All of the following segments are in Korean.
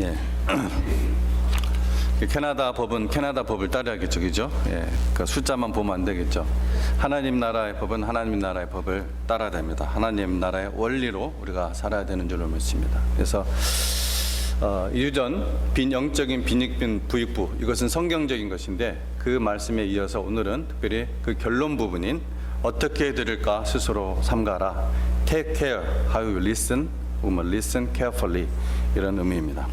예. 캐나다 법은 캐나다 법을 따라야겠죠, 그죠? 예. 그 숫자만 보면 안 되겠죠. 하나님 나라의 법은 하나님 나라의 법을 따라야 됩니다. 하나님 나라의 원리로 우리가 살아야 되는 줄로 믿습니다. 그래서 유전 영적인 빈익빈 부익부, 이것은 성경적인 것인데 그 말씀에 이어서 오늘은 특별히 그 결론 부분인 어떻게 들을까 스스로 삼가라, take care how you listen, listen carefully, 이런 의미입니다.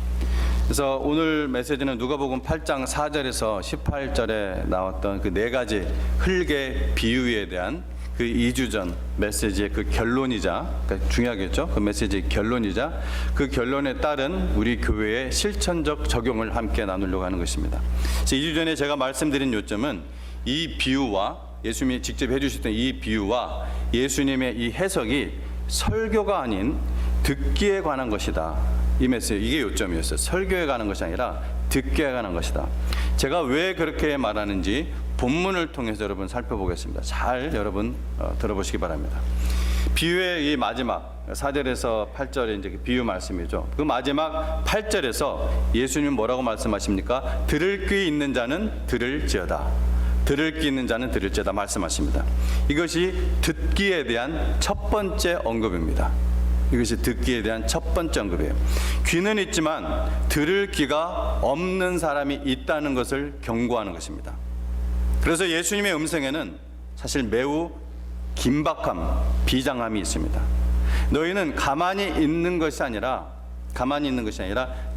그래서 오늘 메시지는 누가복음 8장 4절에서 18절에 나왔던 그 네 가지 흙의 비유에 대한 그 2주 전 메시지의 그 결론이자, 그러니까 중요하겠죠, 그 메시지의 결론이자 그 결론에 따른 우리 교회의 실천적 적용을 함께 나누려고 하는 것입니다. 그래서 2주 전에 제가 말씀드린 요점은 이 비유와 예수님이 직접 해주셨던 이 비유와 예수님의 이 해석이 설교가 아닌 듣기에 관한 것이다, 이 메시지, 이게 요점이었어요. 설교에 관한 것이 아니라 듣기에 관한 것이다. 제가 왜 그렇게 말하는지 본문을 통해서 여러분 살펴보겠습니다. 잘 여러분 들어보시기 바랍니다. 비유의 이 마지막 4절에서 8절의 이제 비유 말씀이죠. 그 마지막 8절에서 예수님 뭐라고 말씀하십니까? 들을 귀 있는 자는 들을지어다. 들을 귀 있는 자는 들을지어다 말씀하십니다. 이것이 듣기에 대한 첫 번째 언급입니다. 이것이 듣기에 대한 첫 번째 언급이에요. 귀는 있지만 들을 귀가 없는 사람이 있다는 것을 경고하는 것입니다. 그래서 예수님의 음성에는 사실 매우 긴박함, 비장함이 있습니다. 너희는 가만히 있는 것이 아니라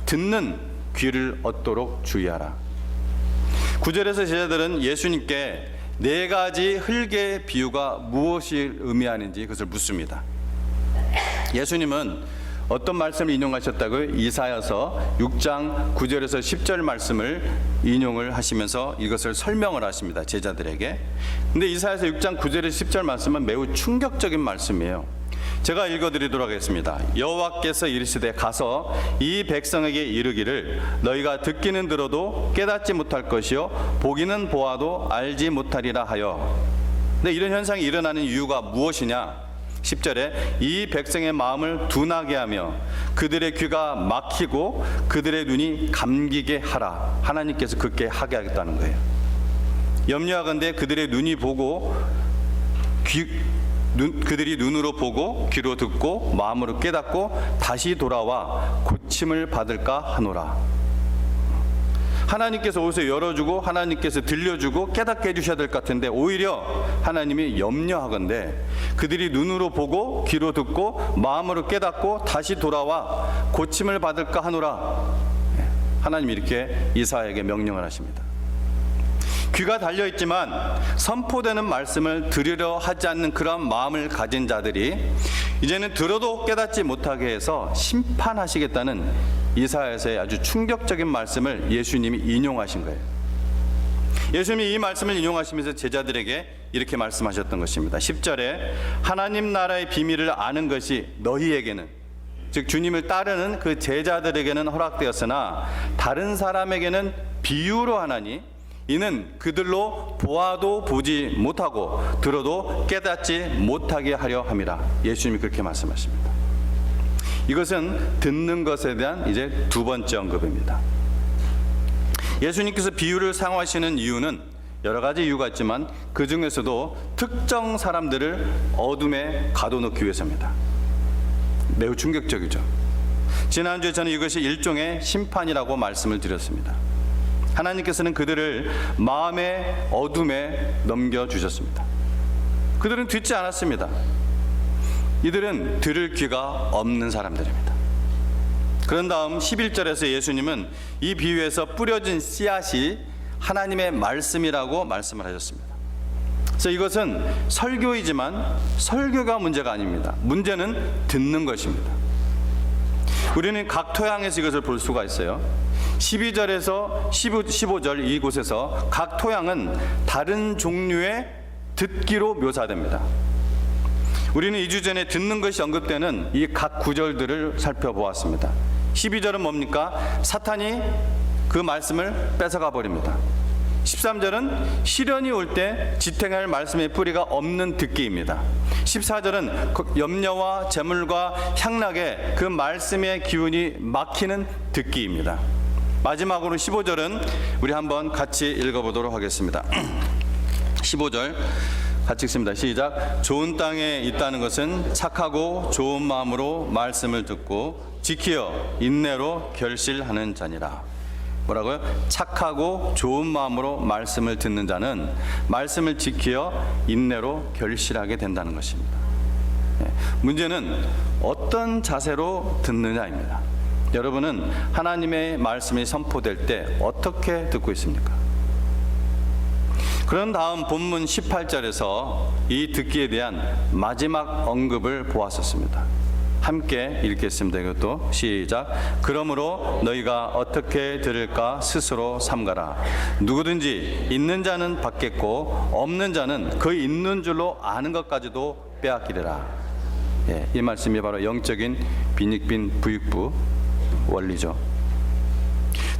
듣는 귀를 얻도록 주의하라. 9절에서 제자들은 예수님께 네 가지 흙의 비유가 무엇을 의미하는지 그것을 묻습니다. 예수님은 어떤 말씀을 인용하셨다고요? 이사야서 6장 9절에서 10절 말씀을 인용을 하시면서 이것을 설명을 하십니다, 제자들에게. 근데 이사야서 6장 9절에서 10절 말씀은 매우 충격적인 말씀이에요. 제가 읽어드리도록 하겠습니다. 여호와께서 이르시되 가서 이 백성에게 이르기를 너희가 듣기는 들어도 깨닫지 못할 것이요 보기는 보아도 알지 못하리라 하여. 근데 이런 현상이 일어나는 이유가 무엇이냐? 10절에 이 백성의 마음을 둔하게 하며 그들의 귀가 막히고 그들의 눈이 감기게 하라. 하나님께서 그렇게 하게 하겠다는 거예요. 염려하건대 그들의 눈이 보고 그들이 눈으로 보고 귀로 듣고 마음으로 깨닫고 다시 돌아와 고침을 받을까 하노라. 하나님께서 옷을 열어주고 하나님께서 들려주고 깨닫게 해주셔야 될 것 같은데 오히려 하나님이 염려하건대 그들이 눈으로 보고 귀로 듣고 마음으로 깨닫고 다시 돌아와 고침을 받을까 하노라. 하나님이 이렇게 이사야에게 명령을 하십니다. 귀가 달려있지만 선포되는 말씀을 들으려 하지 않는 그런 마음을 가진 자들이 이제는 들어도 깨닫지 못하게 해서 심판하시겠다는 이사야서의 아주 충격적인 말씀을 예수님이 인용하신 거예요. 예수님이 이 말씀을 인용하시면서 제자들에게 이렇게 말씀하셨던 것입니다. 10절에 하나님 나라의 비밀을 아는 것이 너희에게는, 즉 주님을 따르는 그 제자들에게는 허락되었으나 다른 사람에게는 비유로 하나니 이는 그들로 보아도 보지 못하고 들어도 깨닫지 못하게 하려 함이라. 예수님이 그렇게 말씀하십니다. 이것은 듣는 것에 대한 이제 두 번째 언급입니다. 예수님께서 비유를 사용하시는 이유는 여러 가지 이유가 있지만 그 중에서도 특정 사람들을 어둠에 가둬놓기 위해서입니다. 매우 충격적이죠. 지난주에 저는 이것이 일종의 심판이라고 말씀을 드렸습니다. 하나님께서는 그들을 마음의 어둠에 넘겨주셨습니다. 그들은 듣지 않았습니다. 이들은 들을 귀가 없는 사람들입니다. 그런 다음 11절에서 예수님은 이 비유에서 뿌려진 씨앗이 하나님의 말씀이라고 말씀을 하셨습니다. 그래서 이것은 설교이지만 설교가 문제가 아닙니다. 문제는 듣는 것입니다. 우리는 각 토양에서 이것을 볼 수가 있어요. 12절에서 15절 이곳에서 각 토양은 다른 종류의 듣기로 묘사됩니다. 우리는 2주 전에 듣는 것이 언급되는 이 각 구절들을 살펴보았습니다. 12절은 뭡니까? 사탄이 그 말씀을 뺏어가 버립니다. 13절은 시련이 올 때 지탱할 말씀의 뿌리가 없는 듣기입니다. 14절은 염려와 재물과 향락에 그 말씀의 기운이 막히는 듣기입니다. 마지막으로 15절은 우리 한번 같이 읽어보도록 하겠습니다. 15절 같이 읽습니다. 시작. 좋은 땅에 있다는 것은 착하고 좋은 마음으로 말씀을 듣고 지키어 인내로 결실하는 자니라. 뭐라고요? 착하고 좋은 마음으로 말씀을 듣는 자는 말씀을 지키어 인내로 결실하게 된다는 것입니다. 문제는 어떤 자세로 듣느냐입니다. 여러분은 하나님의 말씀이 선포될 때 어떻게 듣고 있습니까? 그런 다음 본문 18절에서 이 듣기에 대한 마지막 언급을 보았었습니다. 함께 읽겠습니다. 이것도 시작. 그러므로 너희가 어떻게 들을까 스스로 삼가라. 누구든지 있는 자는 받겠고 없는 자는 그 있는 줄로 아는 것까지도 빼앗기리라. 이 말씀이 바로 영적인 빈익빈 부익부 원리죠.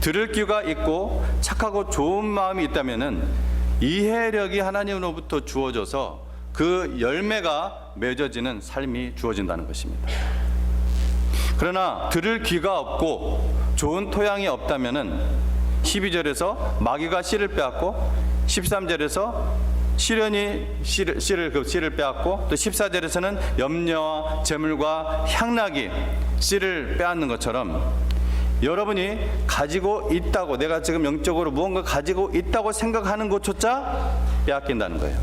들을 귀가 있고 착하고 좋은 마음이 있다면은 이해력이 하나님으로부터 주어져서 그 열매가 맺어지는 삶이 주어진다는 것입니다. 그러나 들을 귀가 없고 좋은 토양이 없다면은 12절에서 마귀가 씨를 빼앗고 13절에서 시련이 씨를 빼앗고 또 14절에서는 염려와 재물과 향락이 씨를 빼앗는 것처럼 여러분이 가지고 있다고, 내가 지금 영적으로 무언가 가지고 있다고 생각하는 것조차 빼앗긴다는 거예요.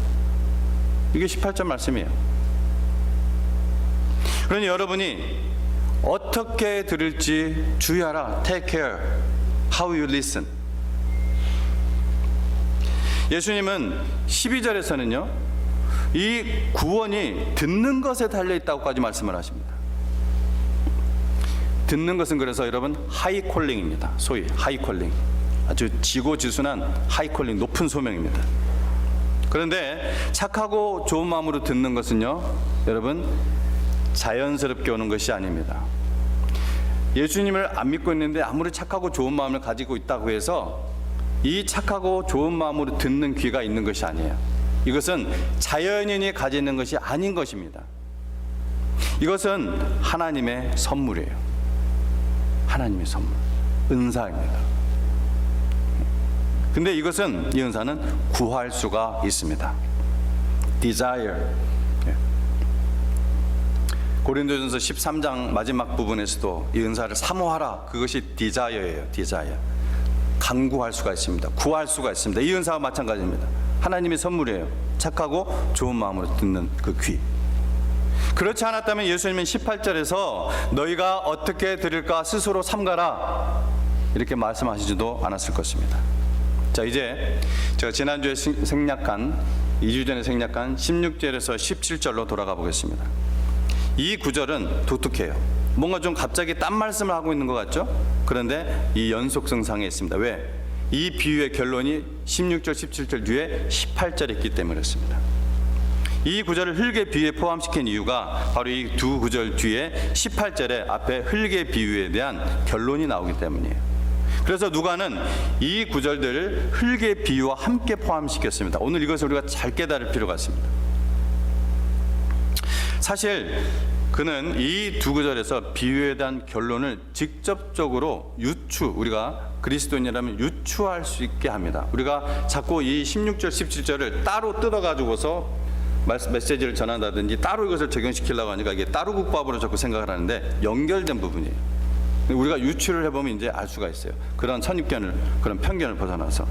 이게 18절 말씀이에요. 그러니 여러분이 어떻게 들을지 주의하라. Take care how you listen. 예수님은 12절에서는요, 이 구원이 듣는 것에 달려있다고까지 말씀을 하십니다. 듣는 것은 그래서 여러분 하이콜링입니다. 소위 하이콜링, 아주 지고지순한 하이콜링, 높은 소명입니다. 그런데 착하고 좋은 마음으로 듣는 것은요, 여러분 자연스럽게 오는 것이 아닙니다. 예수님을 안 믿고 있는데 아무리 착하고 좋은 마음을 가지고 있다고 해서 이 착하고 좋은 마음으로 듣는 귀가 있는 것이 아니에요. 이것은 자연인이 가지는 것이 아닌 것입니다. 이것은 하나님의 선물이에요. 하나님의 선물, 은사입니다. 근데 이 은사는 구할 수가 있습니다. desire. 고린도전서 13장 마지막 부분에서도 이 은사를 사모하라. 그것이 desire예요. desire. 간구할 수가 있습니다. 구할 수가 있습니다. 이 은사와 마찬가지입니다. 하나님의 선물이에요. 착하고 좋은 마음으로 듣는 그 귀. 그렇지 않았다면 예수님은 18절에서 너희가 어떻게 들을까 스스로 삼가라 이렇게 말씀하시지도 않았을 것입니다. 자, 이제 제가 지난주에 생략한 2주 전에 생략한 16절에서 17절로 돌아가 보겠습니다. 이 구절은 독특해요. 뭔가 좀 갑자기 딴 말씀을 하고 있는 것 같죠? 그런데 이 연속성상에 있습니다. 왜? 이 비유의 결론이 16절 17절 뒤에 18절에 있기 때문에 그렇습니다. 이 구절을 흙의 비유에 포함시킨 이유가 바로 이 두 구절 뒤에 18절에 앞에 흙의 비유에 대한 결론이 나오기 때문이에요. 그래서 누가는 이 구절들을 흙의 비유와 함께 포함시켰습니다. 오늘 이것을 우리가 잘 깨달을 필요가 있습니다. 사실 그는 이 두 구절에서 비유에 대한 결론을 직접적으로 우리가 그리스도인이라면 유추할 수 있게 합니다. 우리가 자꾸 이 16절 17절을 따로 뜯어가지고서 메시지를 전한다든지 따로 이것을 적용시키려고 하니까 이게 따로 국밥으로 자꾸 생각을 하는데 연결된 부분이에요. 우리가 유추를 해보면 이제 알 수가 있어요. 그런 선입견을, 그런 편견을 벗어나서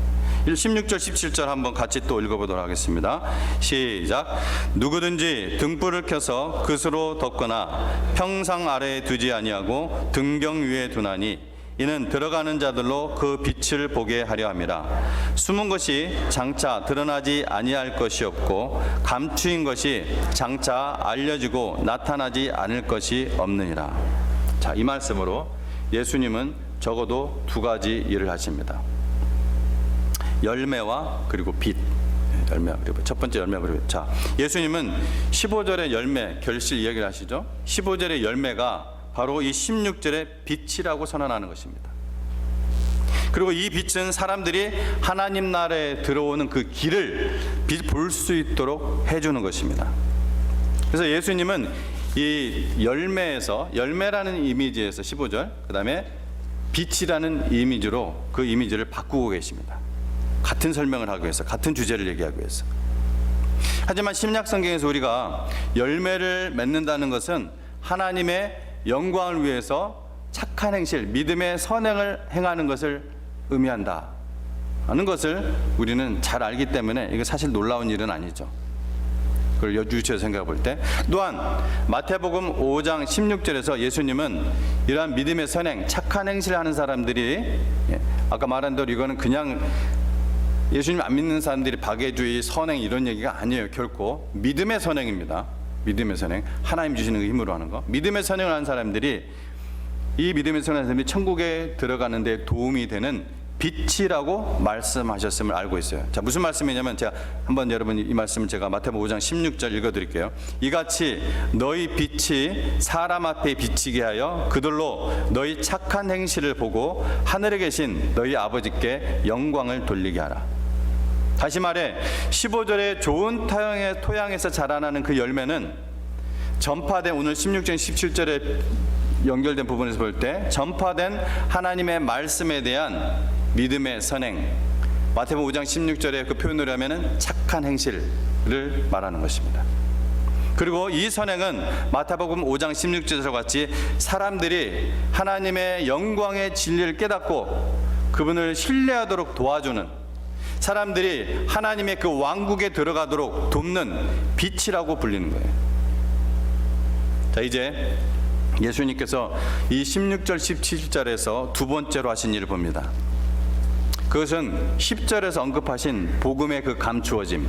16절 17절 한번 같이 또 읽어보도록 하겠습니다. 시작. 누구든지 등불을 켜서 그스로 덮거나 평상 아래에 두지 아니하고 등경 위에 두나니 이는 들어가는 자들로 그 빛을 보게 하려 함이라. 숨은 것이 장차 드러나지 아니할 것이 없고 감추인 것이 장차 알려지고 나타나지 않을 것이 없느니라. 자, 이 말씀으로 예수님은 적어도 두 가지 일을 하십니다. 열매와 그리고 빛. 열매 그리고 첫 번째 열매 그리고 자, 예수님은 15절의 열매 결실 이야기를 하시죠. 15절의 열매가 바로 이 16절의 빛이라고 선언하는 것입니다. 그리고 이 빛은 사람들이 하나님 나라에 들어오는 그 길을 볼 수 있도록 해주는 것입니다. 그래서 예수님은 이 열매라는 이미지에서 15절, 그 다음에 빛이라는 이미지로 그 이미지를 바꾸고 계십니다. 같은 설명을 하기 위해서, 같은 주제를 얘기하기 위해서. 하지만 신약 성경에서 우리가 열매를 맺는다는 것은 하나님의 영광을 위해서 착한 행실, 믿음의 선행을 행하는 것을 의미한다 하는 것을 우리는 잘 알기 때문에 이게 사실 놀라운 일은 아니죠. 그걸 여주셔서 생각해 볼 때, 또한 마태복음 5장 16절에서 예수님은 이러한 믿음의 선행, 착한 행실을 하는 사람들이, 아까 말한 대로 이거는 그냥 예수님 안 믿는 사람들이 박애주의, 선행 이런 얘기가 아니에요. 결코 믿음의 선행입니다. 믿음의 선행, 하나님 주시는 그 힘으로 하는 거. 믿음의 선행을 하는 사람들이, 이 믿음의 선행하는 사람들이 천국에 들어가는 데 도움이 되는 빛이라고 말씀하셨음을 알고 있어요. 자, 무슨 말씀이냐면, 제가 한번 여러분 이 말씀을 제가 마태복음 5장 16절 읽어드릴게요. 이같이 너희 빛이 사람 앞에 비치게 하여 그들로 너희 착한 행실을 보고 하늘에 계신 너희 아버지께 영광을 돌리게 하라. 다시 말해 15절에 좋은 토양에서 자라나는 그 열매는 전파된, 오늘 16절 17절에 연결된 부분에서 볼 때 전파된 하나님의 말씀에 대한 믿음의 선행, 마태복음 5장 16절에 그 표현으로 하면은 착한 행실을 말하는 것입니다. 그리고 이 선행은 마태복음 5장 16절과 같이 사람들이 하나님의 영광의 진리를 깨닫고 그분을 신뢰하도록 도와주는, 사람들이 하나님의 그 왕국에 들어가도록 돕는 빛이라고 불리는 거예요. 자, 이제 예수님께서 이 16절 17절에서 두 번째로 하신 일을 봅니다. 그것은 10절에서 언급하신 복음의 그 감추어짐이,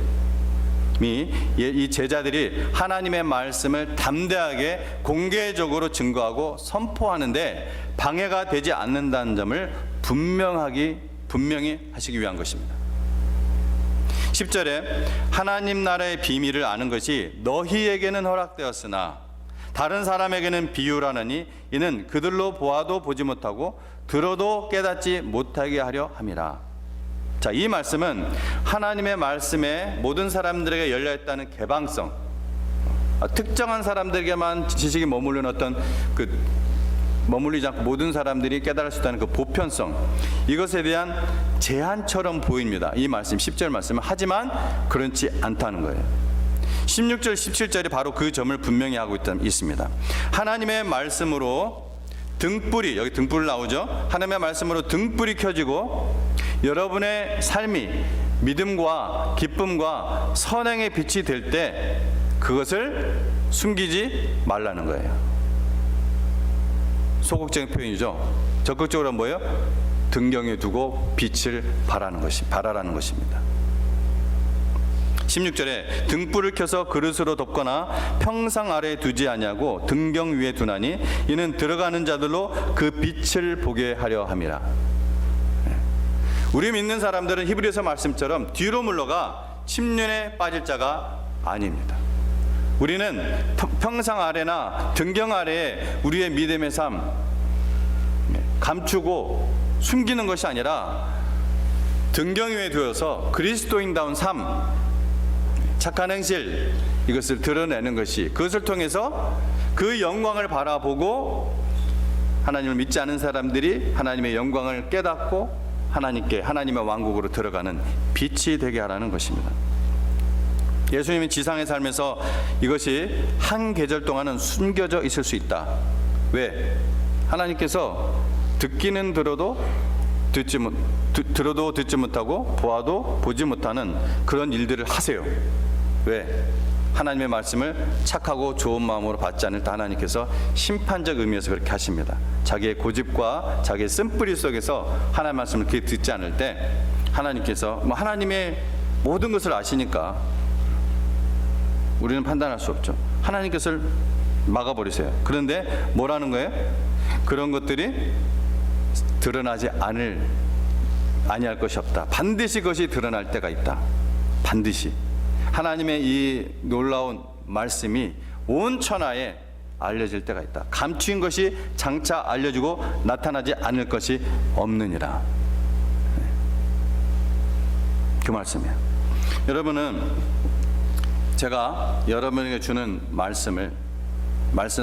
이 제자들이 하나님의 말씀을 담대하게 공개적으로 증거하고 선포하는데 방해가 되지 않는다는 점을 분명히 하시기 위한 것입니다. 10절에 하나님 나라의 비밀을 아는 것이 너희에게는 허락되었으나 다른 사람에게는 비유라느니 이는 그들로 보아도 보지 못하고 들어도 깨닫지 못하게 하려 함이라. 자, 이 말씀은 하나님의 말씀에 모든 사람들에게 열려있다는 개방성, 특정한 사람들에게만 지식이 머무르는 어떤 머물리지 않고 모든 사람들이 깨달을 수 있다는 그 보편성, 이것에 대한 제한처럼 보입니다. 이 말씀, 10절 말씀은. 하지만 그렇지 않다는 거예요. 16절 17절이 바로 그 점을 분명히 하고 있습니다. 하나님의 말씀으로 등불이, 여기 등불 나오죠. 하나님의 말씀으로 등불이 켜지고 여러분의 삶이 믿음과 기쁨과 선행의 빛이 될 때 그것을 숨기지 말라는 거예요. 소극적인 표현이죠. 적극적으로 뭐예요? 등경에 두고 빛을 발하라는 것입니다. 16절에 등불을 켜서 그릇으로 덮거나 평상 아래에 두지 아니하고 등경 위에 두나니 이는 들어가는 자들로 그 빛을 보게 하려 함이라. 우리 믿는 사람들은 히브리서 말씀처럼 뒤로 물러가 침륜에 빠질 자가 아닙니다. 우리는 평상 아래나 등경 아래에 우리의 믿음의 삶 감추고 숨기는 것이 아니라 등경 위에 두어서 그리스도인다운 삶, 착한 행실, 이것을 드러내는 것이, 그것을 통해서 그 영광을 바라보고 하나님을 믿지 않은 사람들이 하나님의 영광을 깨닫고 하나님의 왕국으로 들어가는 빛이 되게 하라는 것입니다. 예수님이 지상에 살면서 이것이 한 계절 동안은 숨겨져 있을 수 있다. 왜? 하나님께서 듣기는 들어도 듣지 못하고 보아도 보지 못하는 그런 일들을 하세요. 왜? 하나님의 말씀을 착하고 좋은 마음으로 받지 않을 때 하나님께서 심판적 의미에서 그렇게 하십니다. 자기의 고집과 자기의 쓴뿌리 속에서 하나님의 말씀을 그렇게 듣지 않을 때 하나님께서 하나님의 모든 것을 아시니까 우리는 판단할 수 없죠. 하나님께서 막아버리세요. 그런데 뭐라는 거예요? 그런 것들이 드러나지 아니할 것이 없다. 반드시 그것이 드러날 때가 있다. 반드시 하나님의 이 놀라운 말씀이 온 천하에 알려질 때가 있다. 감추인 것이 장차 알려지고 나타나지 않을 것이 없느니라. 그 말씀이에요. 여러분은 제가 여러분에게 주는 말씀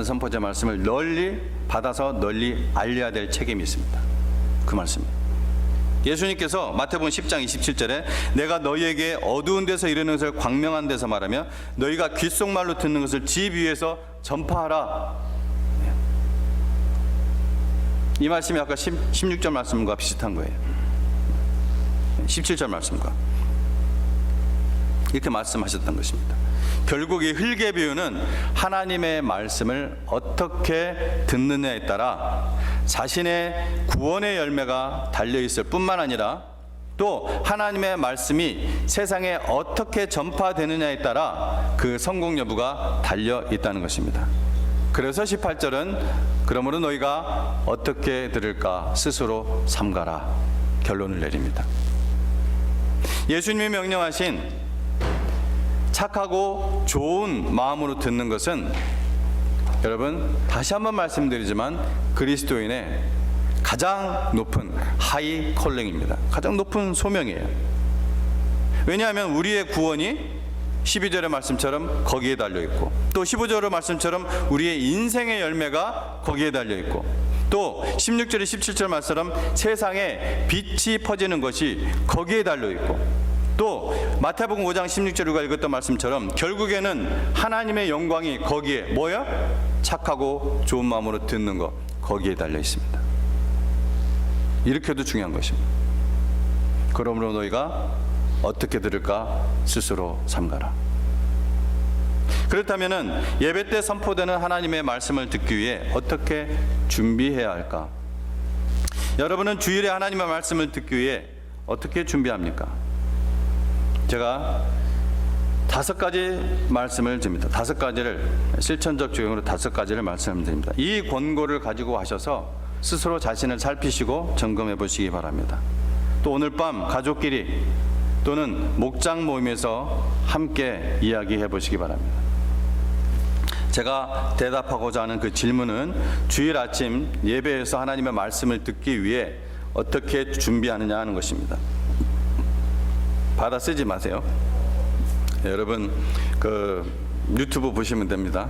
선포제 말씀을 널리 받아서 널리 알려야 될 책임이 있습니다. 그 말씀이에요. 예수님께서 마태복음 10장 27절에 내가 너희에게 어두운 데서 이르는 것을 광명한 데서 말하며 너희가 귓속말로 듣는 것을 집 위에서 전파하라. 이 말씀이 아까 16절 말씀과 비슷한 거예요. 17절 말씀과 이렇게 말씀하셨던 것입니다. 결국 이 흙의 비유는 하나님의 말씀을 어떻게 듣느냐에 따라 자신의 구원의 열매가 달려있을 뿐만 아니라 또 하나님의 말씀이 세상에 어떻게 전파되느냐에 따라 그 성공 여부가 달려있다는 것입니다. 그래서 18절은 그러므로 너희가 어떻게 들을까 스스로 삼가라 결론을 내립니다. 예수님이 명령하신 착하고 좋은 마음으로 듣는 것은 여러분 다시 한번 말씀드리지만 그리스도인의 가장 높은 하이 컬링입니다. 가장 높은 소명이에요. 왜냐하면 우리의 구원이 12절의 말씀처럼 거기에 달려있고 또 15절의 말씀처럼 우리의 인생의 열매가 거기에 달려있고 또 16절에 17절 말씀처럼 세상에 빛이 퍼지는 것이 거기에 달려있고 또 마태복음 5장 16절 우리가 읽었던 말씀처럼 결국에는 하나님의 영광이 거기에 뭐야? 착하고 좋은 마음으로 듣는 것 거기에 달려 있습니다. 이렇게도 중요한 것입니다. 그러므로 너희가 어떻게 들을까 스스로 삼가라. 그렇다면 예배 때 선포되는 하나님의 말씀을 듣기 위해 어떻게 준비해야 할까? 여러분은 주일에 하나님의 말씀을 듣기 위해 어떻게 준비합니까? 제가 5가지 말씀을 드립니다. 5가지를 실천적 적용으로 5가지를 말씀드립니다. 이 권고를 가지고 하셔서 스스로 자신을 살피시고 점검해 보시기 바랍니다. 또 오늘 밤 가족끼리 또는 목장 모임에서 함께 이야기해 보시기 바랍니다. 제가 대답하고자 하는 그 질문은 주일 아침 예배에서 하나님의 말씀을 듣기 위해 어떻게 준비하느냐 하는 것입니다. 받아 쓰지 마세요. 여러분 그 유튜브 보시면 됩니다.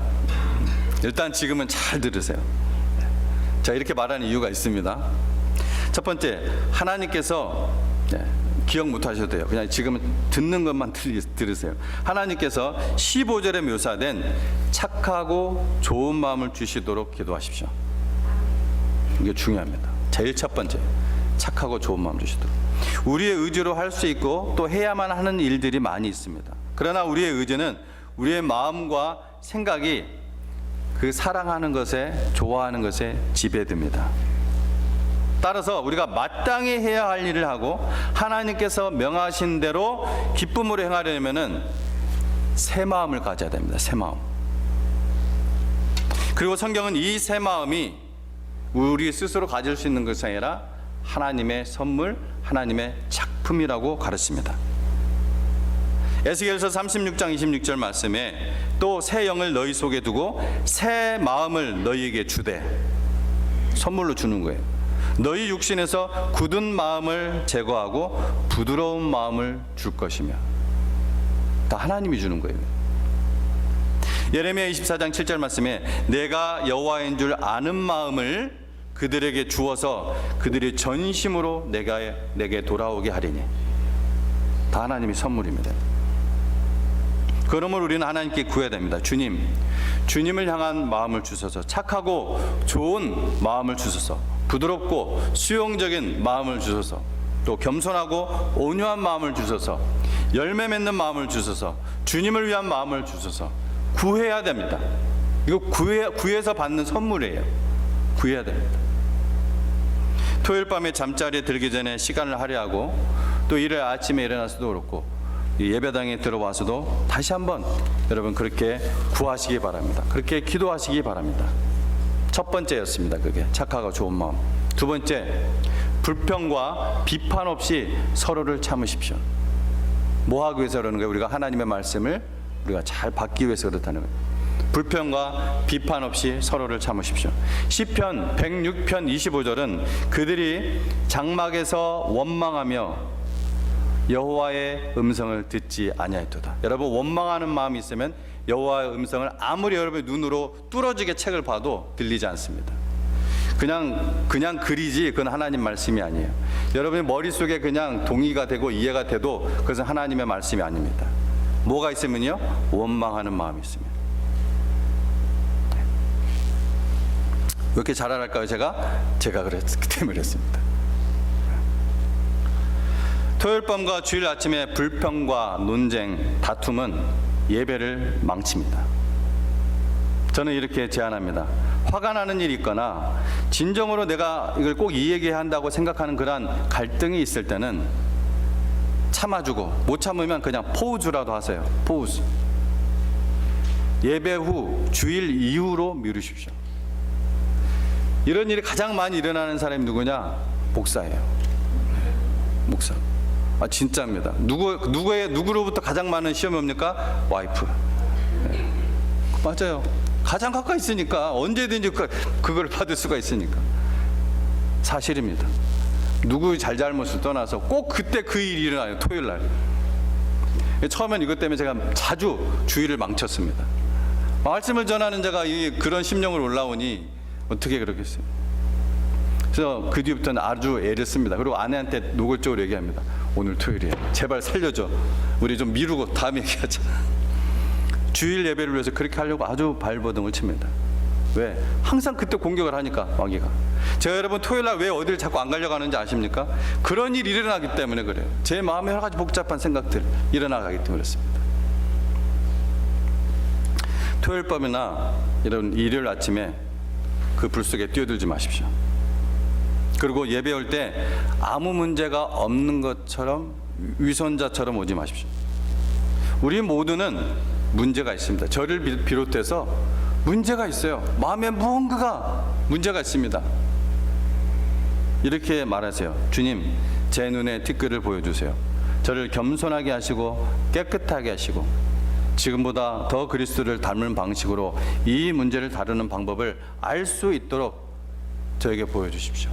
일단 지금은 잘 들으세요. 자, 이렇게 말하는 이유가 있습니다. 첫 번째, 하나님께서 기억 못 하셔도 돼요. 그냥 지금은 듣는 것만 들으세요. 하나님께서 15절에 묘사된 착하고 좋은 마음을 주시도록 기도하십시오. 이게 중요합니다. 제일 첫 번째, 착하고 좋은 마음 주시도록. 우리의 의지로 할 수 있고 또 해야만 하는 일들이 많이 있습니다. 그러나 우리의 의지는 우리의 마음과 생각이 그 사랑하는 것에, 좋아하는 것에 지배됩니다. 따라서 우리가 마땅히 해야 할 일을 하고 하나님께서 명하신 대로 기쁨으로 행하려면은 새 마음을 가져야 됩니다. 새 마음. 그리고 성경은 이 새 마음이 우리 스스로 가질 수 있는 것이 아니라 하나님의 선물, 하나님의 작품이라고 가르칩니다. 에스겔서 36장 26절 말씀에 또 새 영을 너희 속에 두고 새 마음을 너희에게 주되, 선물로 주는 거예요. 너희 육신에서 굳은 마음을 제거하고 부드러운 마음을 줄 것이며, 다 하나님이 주는 거예요. 예레미야 24장 7절 말씀에 내가 여호와인 줄 아는 마음을 그들에게 주어서 그들이 전심으로 내게 돌아오게 하리니, 다 하나님의 선물입니다. 그러므로 우리는 하나님께 구해야 됩니다. 주님을 향한 마음을 주소서, 착하고 좋은 마음을 주소서, 부드럽고 수용적인 마음을 주소서, 또 겸손하고 온유한 마음을 주소서, 열매 맺는 마음을 주소서, 주님을 위한 마음을 주소서. 구해야 됩니다. 이거 구해서 받는 선물이에요. 구해야 됩니다. 토요일 밤에 잠자리에 들기 전에 시간을 할애하고 또 일요일 아침에 일어나서도 그렇고 예배당에 들어와서도 다시 한번 여러분 그렇게 구하시기 바랍니다. 그렇게 기도하시기 바랍니다. 첫 번째였습니다. 그게 착하고 좋은 마음. 두 번째, 불평과 비판 없이 서로를 참으십시오. 뭐 하기 위해서 그러는 거예요? 우리가 하나님의 말씀을 우리가 잘 받기 위해서 그렇다는 거예요. 불평과 비판 없이 서로를 참으십시오. 시편 106편 25절은 그들이 장막에서 원망하며 여호와의 음성을 듣지 아니하였도다. 여러분, 원망하는 마음이 있으면 여호와의 음성을 아무리 여러분의 눈으로 뚫어지게 책을 봐도 들리지 않습니다. 그냥 글이지 그건 하나님 말씀이 아니에요. 여러분의 머릿속에 그냥 동의가 되고 이해가 돼도 그것은 하나님의 말씀이 아닙니다. 뭐가 있으면요? 원망하는 마음이 있으면. 왜 이렇게 잘 알까요? 제가 그랬기 때문에 그랬습니다. 토요일 밤과 주일 아침에 불평과 논쟁, 다툼은 예배를 망칩니다. 저는 이렇게 제안합니다. 화가 나는 일이 있거나 진정으로 내가 이걸 꼭 이 얘기해야 한다고 생각하는 그러한 갈등이 있을 때는 참아주고, 못 참으면 그냥 포우즈라도 하세요. 포우즈. 예배 후 주일 이후로 미루십시오. 이런 일이 가장 많이 일어나는 사람이 누구냐? 목사예요. 목사. 진짜입니다. 누구로부터 가장 많은 시험이 옵니까? 와이프. 네. 맞아요. 가장 가까이 있으니까 언제든지 그걸 받을 수가 있으니까. 사실입니다. 누구의 잘잘못을 떠나서 꼭 그때 그 일이 일어나요. 토요일 날. 처음엔 이것 때문에 제가 자주 주일을 망쳤습니다. 말씀을 전하는 자가 그런 심령을 올라오니 어떻게 그러겠어요. 그래서 그 뒤부터는 아주 애를 씁니다. 그리고 아내한테 노골적으로 얘기합니다. 오늘 토요일이야. 제발 살려줘. 우리 좀 미루고 다음에 얘기하자. 주일 예배를 위해서 그렇게 하려고 아주 발버둥을 칩니다. 왜? 항상 그때 공격을 하니까, 마귀가. 제가 여러분 토요일 날 왜 어디를 자꾸 안 가려고 하는지 아십니까? 그런 일이 일어나기 때문에 그래요. 제 마음에 여러 가지 복잡한 생각들 일어나가기 때문에 그렇습니다. 토요일 밤이나 이런 일요일 아침에 그 불 속에 뛰어들지 마십시오. 그리고 예배 올 때 아무 문제가 없는 것처럼 위선자처럼 오지 마십시오. 우리 모두는 문제가 있습니다. 저를 비롯해서 문제가 있어요. 마음에 무언가가 문제가 있습니다. 이렇게 말하세요. 주님, 제 눈에 티끌을 보여주세요. 저를 겸손하게 하시고 깨끗하게 하시고 지금보다 더 그리스도를 닮은 방식으로 이 문제를 다루는 방법을 알 수 있도록 저에게 보여주십시오.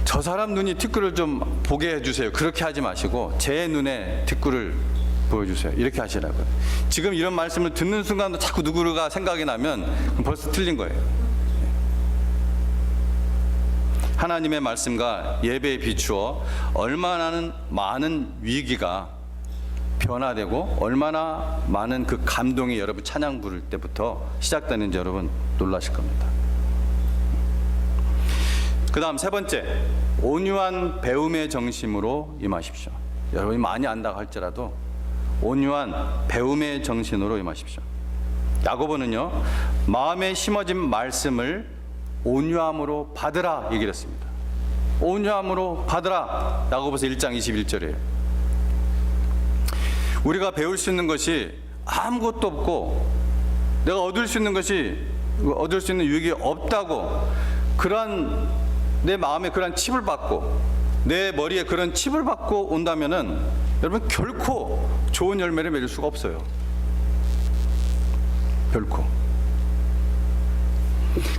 저 사람 눈이 티끌을 좀 보게 해주세요. 그렇게 하지 마시고 제 눈에 티끌을 보여주세요. 이렇게 하시라고요. 지금 이런 말씀을 듣는 순간도 자꾸 누구가 생각이 나면 벌써 틀린 거예요. 하나님의 말씀과 예배에 비추어 얼마나 많은 위기가 변화되고 얼마나 많은 그 감동이 여러분 찬양 부를 때부터 시작되는지 여러분 놀라실 겁니다. 그 다음 세 번째, 온유한 배움의 정신으로 임하십시오. 여러분이 많이 안다고 할지라도 온유한 배움의 정신으로 임하십시오. 야고보는요, 마음에 심어진 말씀을 온유함으로 받으라 얘기를 했습니다. 온유함으로 받으라. 야고보서 1장 21절이에요. 우리가 배울 수 있는 것이 아무것도 없고 내가 얻을 수 있는 유익이 없다고, 그러한 내 마음에 그런 칩을 받고 내 머리에 그런 칩을 받고 온다면은 여러분 결코 좋은 열매를 맺을 수가 없어요. 결코.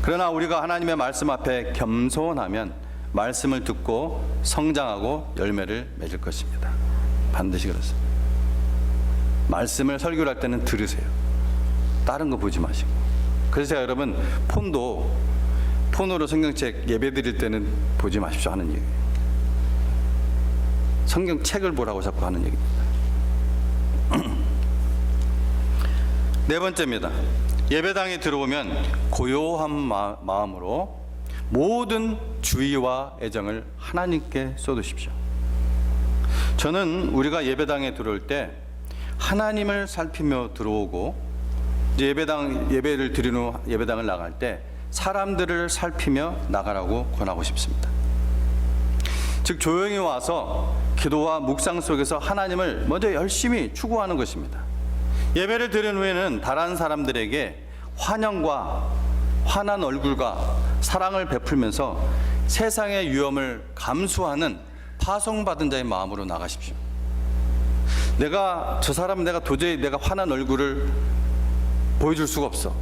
그러나 우리가 하나님의 말씀 앞에 겸손하면 말씀을 듣고 성장하고 열매를 맺을 것입니다. 반드시 그렇습니다. 말씀을 설교를 할 때는 들으세요. 다른 거 보지 마시고. 그래서 제가 여러분 폰으로 성경책 예배 드릴 때는 보지 마십시오 하는 얘기예요. 성경책을 보라고 자꾸 하는 얘기입니다. 네 번째입니다. 예배당에 들어오면 고요한 마음으로 모든 주의와 애정을 하나님께 쏟으십시오. 저는 우리가 예배당에 들어올 때 하나님을 살피며 들어오고 이제 예배를 드린 후 예배당을 나갈 때 사람들을 살피며 나가라고 권하고 싶습니다. 즉 조용히 와서 기도와 묵상 속에서 하나님을 먼저 열심히 추구하는 것입니다. 예배를 드린 후에는 다른 사람들에게 환영과 환한 얼굴과 사랑을 베풀면서 세상의 위험을 감수하는 파송받은 자의 마음으로 나가십시오. 내가 도저히 내가 환한 얼굴을 보여줄 수가 없어.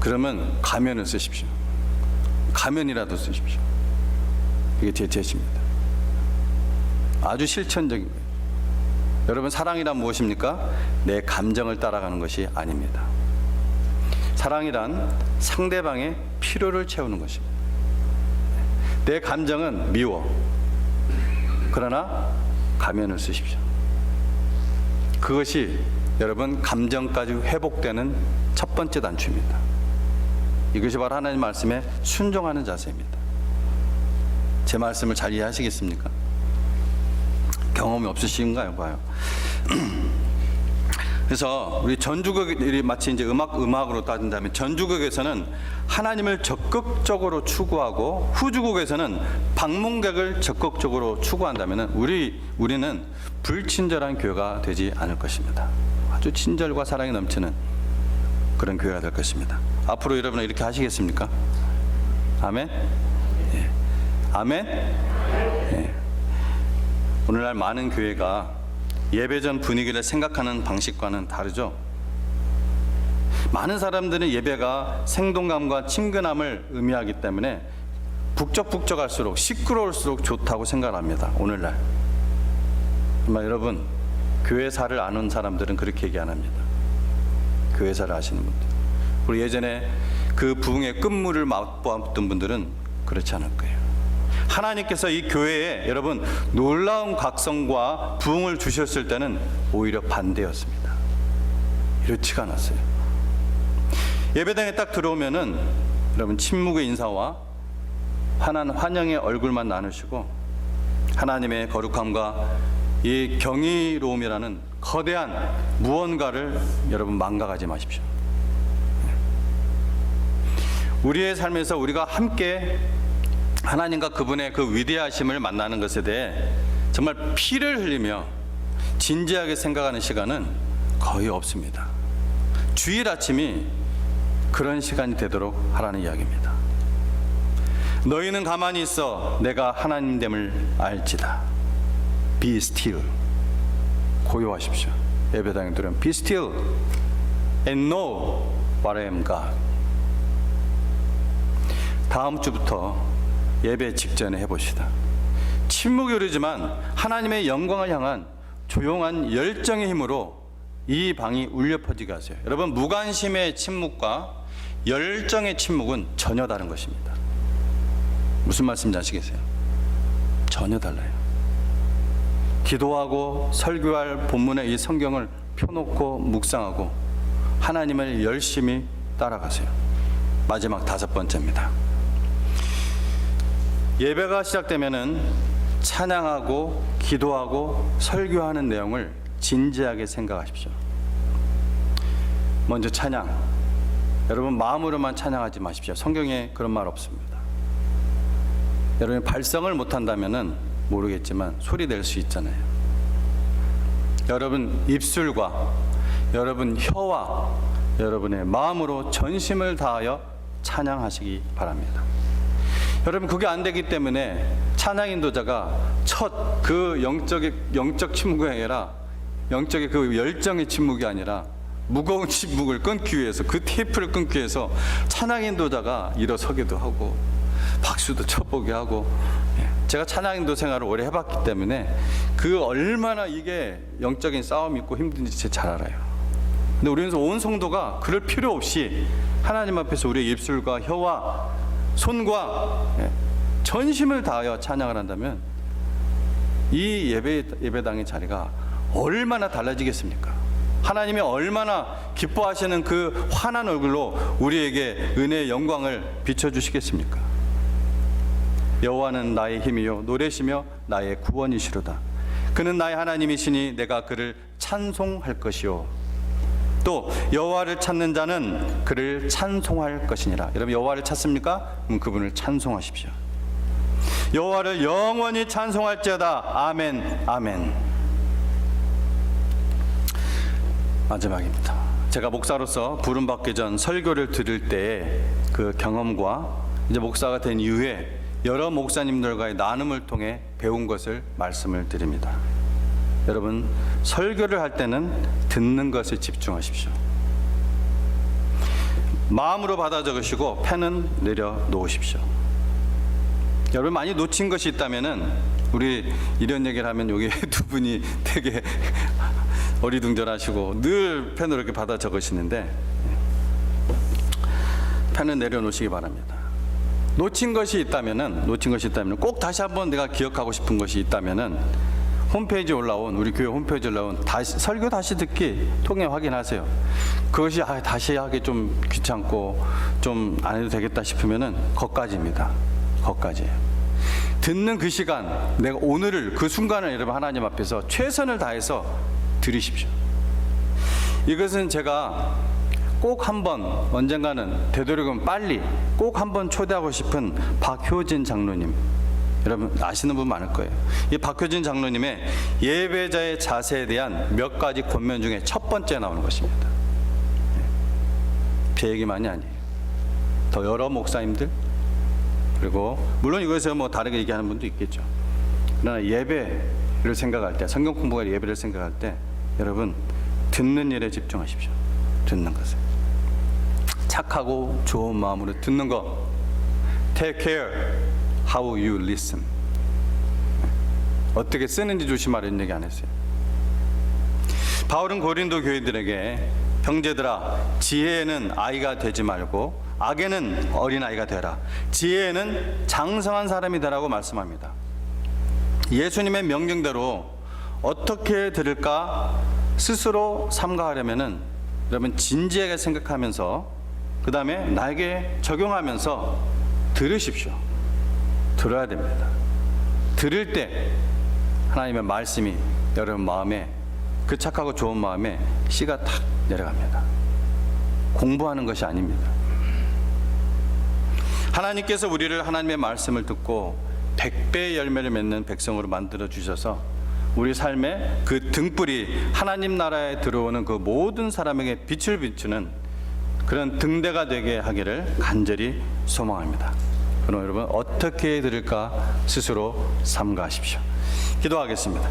그러면 가면을 쓰십시오. 가면이라도 쓰십시오. 이게 제 제시입니다. 아주 실천적인 거예요. 여러분, 사랑이란 무엇입니까? 내 감정을 따라가는 것이 아닙니다. 사랑이란 상대방의 필요를 채우는 것입니다. 내 감정은 미워. 그러나 가면을 쓰십시오. 그것이 여러분 감정까지 회복되는 첫 번째 단추입니다. 이것이 바로 하나님 말씀에 순종하는 자세입니다. 제 말씀을 잘 이해하시겠습니까? 경험이 없으신가요? 봐요. 그래서 우리 전주극이 마치 이제 음악으로 따진다면 전주극에서는 하나님을 적극적으로 추구하고 후주극에서는 방문객을 적극적으로 추구한다면 우리는 불친절한 교회가 되지 않을 것입니다. 아주 친절과 사랑이 넘치는 그런 교회가 될 것입니다. 앞으로 여러분은 이렇게 하시겠습니까? 아멘? 예. 아멘? 예. 오늘날 많은 교회가 예배 전 분위기를 생각하는 방식과는 다르죠. 많은 사람들은 예배가 생동감과 친근함을 의미하기 때문에 북적북적할수록 시끄러울수록 좋다고 생각합니다. 오늘날 정말 여러분, 교회사를 아는 사람들은 그렇게 얘기 안 합니다. 교회사를 아시는 분들, 그리고 예전에 그 부흥의 끝물을 맛보았던 분들은 그렇지 않을 거예요. 하나님께서 이 교회에 여러분 놀라운 각성과 부흥을 주셨을 때는 오히려 반대였습니다. 이렇지가 않았어요. 예배당에 딱 들어오면은 여러분 침묵의 인사와 환영의 얼굴만 나누시고 하나님의 거룩함과 이 경이로움이라는 거대한 무언가를 여러분 망각하지 마십시오. 우리의 삶에서 우리가 함께 하나님과 그분의 그 위대하심을 만나는 것에 대해 정말 피를 흘리며 진지하게 생각하는 시간은 거의 없습니다. 주일 아침이 그런 시간이 되도록 하라는 이야기입니다. 너희는 가만히 있어 내가 하나님됨을 알지다. Be still. 고요하십시오. 예배당에 들으면 Be still and know what I am God. 다음 주부터 예배 직전에 해봅시다. 침묵이 흐르지만 하나님의 영광을 향한 조용한 열정의 힘으로 이 방이 울려 퍼지게 하세요. 여러분, 무관심의 침묵과 열정의 침묵은 전혀 다른 것입니다. 무슨 말씀인지 아시겠어요? 전혀 달라요. 기도하고 설교할 본문의 이 성경을 펴놓고 묵상하고 하나님을 열심히 따라가세요. 마지막 5번째입니다. 예배가 시작되면은 찬양하고 기도하고 설교하는 내용을 진지하게 생각하십시오. 먼저 찬양. 여러분, 마음으로만 찬양하지 마십시오. 성경에 그런 말 없습니다. 여러분이 발성을 못한다면은 모르겠지만 소리 낼 수 있잖아요. 여러분 입술과 여러분 혀와 여러분의 마음으로 전심을 다하여 찬양하시기 바랍니다. 여러분, 그게 안 되기 때문에 찬양 인도자가 첫 그 영적 침묵이 아니라 영적의 그 열정의 침묵이 아니라 무거운 침묵을 끊기 위해서, 그 테이프를 끊기 위해서 찬양 인도자가 일어서기도 하고 박수도 쳐보게 하고, 제가 찬양 인도 생활을 오래 해봤기 때문에 그 얼마나 이게 영적인 싸움이 있고 힘든지 제가 잘 알아요. 근데 우리는 온 성도가 그럴 필요 없이 하나님 앞에서 우리의 입술과 혀와 손과 전심을 다하여 찬양을 한다면 이 예배당의 자리가 얼마나 달라지겠습니까? 하나님이 얼마나 기뻐하시는 그 환한 얼굴로 우리에게 은혜의 영광을 비춰주시겠습니까? 여호와는 나의 힘이요 노래시며 나의 구원이시로다. 그는 나의 하나님이시니 내가 그를 찬송할 것이요 또 여호와를 찾는 자는 그를 찬송할 것이니라. 여러분, 여호와를 찾습니까? 그럼 그분을 찬송하십시오. 여호와를 영원히 찬송할지어다. 아멘, 아멘. 마지막입니다. 제가 목사로서 부름받기 전 설교를 들을 때의 그 경험과 이제 목사가 된 이후에 여러 목사님들과의 나눔을 통해 배운 것을 말씀을 드립니다. 여러분, 설교를 할 때는 듣는 것에 집중하십시오. 마음으로 받아 적으시고 펜은 내려놓으십시오. 여러분, 많이 놓친 것이 있다면은 우리 이런 얘기를 하면 여기 두 분이 되게 어리둥절하시고 늘 펜으로 이렇게 받아 적으시는데 펜을 내려놓으시기 바랍니다. 놓친 것이 있다면은 꼭 다시 한번 내가 기억하고 싶은 것이 있다면은 홈페이지에 올라온 우리 교회 홈페이지에 올라온 설교 다시 듣기 통해 확인하세요. 그것이 다시 하기 좀 귀찮고 좀 안 해도 되겠다 싶으면은 거기까지입니다. 거기까지예요. 듣는 그 시간, 내가 오늘을 그 순간을 여러분 하나님 앞에서 최선을 다해서 들으십시오. 이것은 제가 꼭 한번 언젠가는 되도록이면 빨리 꼭 한번 초대하고 싶은 박효진 장로님, 여러분 아시는 분 많을 거예요. 이 박효진 장로님의 예배자의 자세에 대한 몇 가지 권면 중에 첫 번째 나오는 것입니다. 제 얘기만이 아니에요. 더 여러 목사님들, 그리고 물론 이것에서 뭐 다르게 얘기하는 분도 있겠죠. 그러나 예배를 생각할 때, 성경 공부가 예배를 생각할 때 여러분 듣는 일에 집중하십시오. 듣는 것을 착하고 좋은 마음으로 듣는 것. Take care how you listen. 어떻게 쓰는지 조심하라는 얘기 안 했어요. 바울은 고린도 교인들에게 형제들아, 지혜에는 아이가 되지 말고 악에는 어린아이가 되라. 지혜에는 장성한 사람이 되라고 말씀합니다. 예수님의 명령대로 어떻게 들을까 스스로 삼가하려면은 여러분 진지하게 생각하면서 그 다음에 나에게 적용하면서 들으십시오. 들어야 됩니다. 들을 때 하나님의 말씀이 여러분 마음에, 그 착하고 좋은 마음에 씨가 탁 내려갑니다. 공부하는 것이 아닙니다. 하나님께서 우리를 하나님의 말씀을 듣고 100배의 열매를 맺는 백성으로 만들어 주셔서 우리 삶의 그 등불이 하나님 나라에 들어오는 그 모든 사람에게 빛을 비추는 그런 등대가 되게 하기를 간절히 소망합니다. 그럼 여러분 어떻게 들을까 스스로 삼가하십시오. 기도하겠습니다.